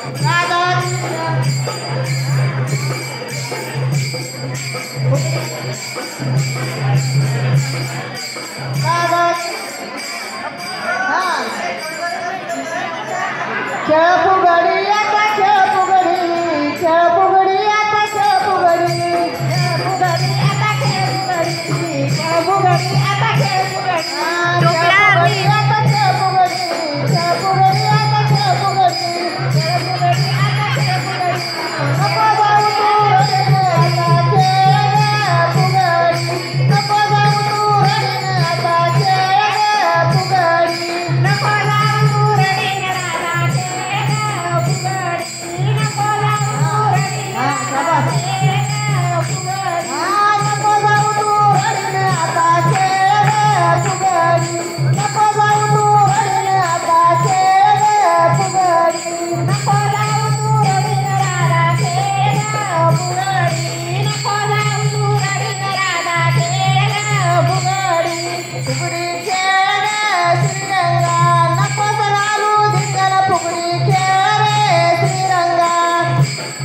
खेळ फुगडी आता खेळ फुगडी खेळ फुगडी आता खेळ फुगडी खेळ फुगडी आता खेळ फुगडी खेळ फुगडी आता खेळ फुगडी आता खेळ फुगडी खेळ फुगडी आता खेळ फुगडी खेळ फुगडी आता खेळ फुगडी नको जाऊ तू रडीने आता खेळ फुगडी नको जाऊ तू रडीने आता खेळ फुगडी नको जाऊ तू रडीने आता खेळ फुगडी नको जाऊ तू रडीने आता खेळ फुगडी नको जाऊ तू रडीने आता खेळ फुगडी नको जाऊ तू रडीने आता खेळ फुगडी नको जाऊ तू रडीने आता खेळ फुगडी नको जाऊ तू रडीने आता खेळ फुगडी फुगडी खेळ रे श्रीरंगा नको घालू धिंगाणा फुगडी खेळ रे श्रीरंगा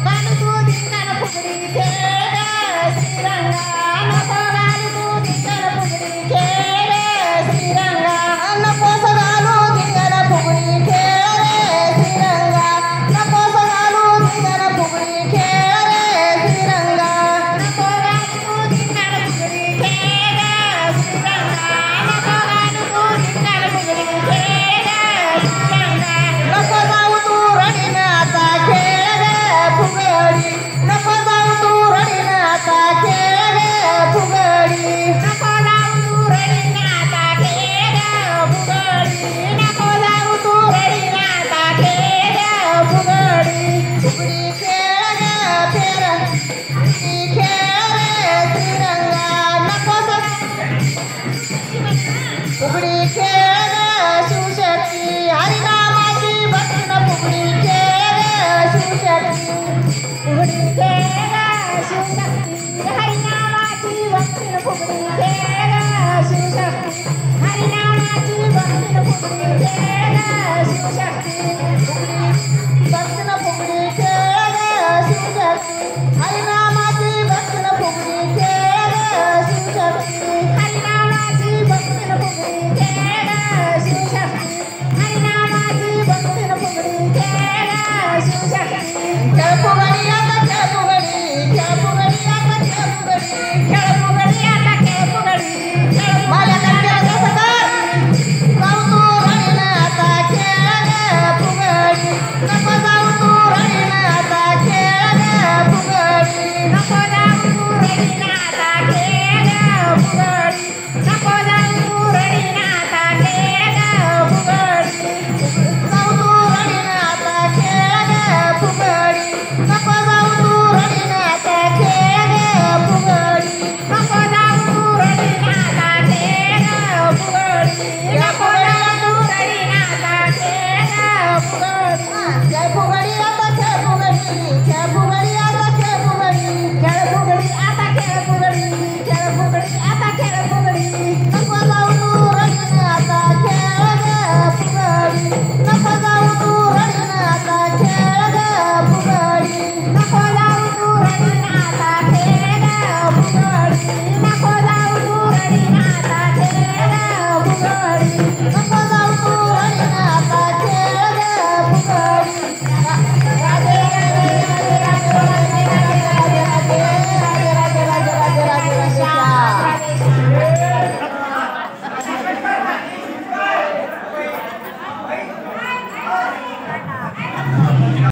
घालू तू धिंगाणा फुगडी खेळ रे श्रीरंगा नको घालू तू धिंगाणा फुगडी खेळ रे श्रीरंगा नको घालू धिंगाणा फुगडी खेळ रे श्रीरंगा नको घालू धिंगाणा फुगडी खेळ रे श्रीरंगा नको घालू तू धिंगाणा फुगडी खेळ रे श्रीरंगा नको घालू तू धिंगाणा फुगडी खेळ रे श्रीरंगा नको जाऊ तू रडीने आता खेळ रे फुगडी नको जाऊ तू रडीने आता खेळ रे फुगडी नको जाऊ तू रडीने आता खेळ रे फुगडी नको जाऊ तू रडीने आता खेळ रे फुगडी फुगडी खेळ रे फेर फुगडी खेळ रे श्रीरंगा नको फुगडी खेळ रे शिवशक्ती हरिनामाची भक्तीन फुगडी खेळ रे शिवशक्ती फुगडी खेळ रे शिवशक्ती हरिनामाची भक्तीन फुगडी खेळ रे शिवशक्ती हरिनामाची भक्तीन फुगडी खेळ रे शिवशक्ती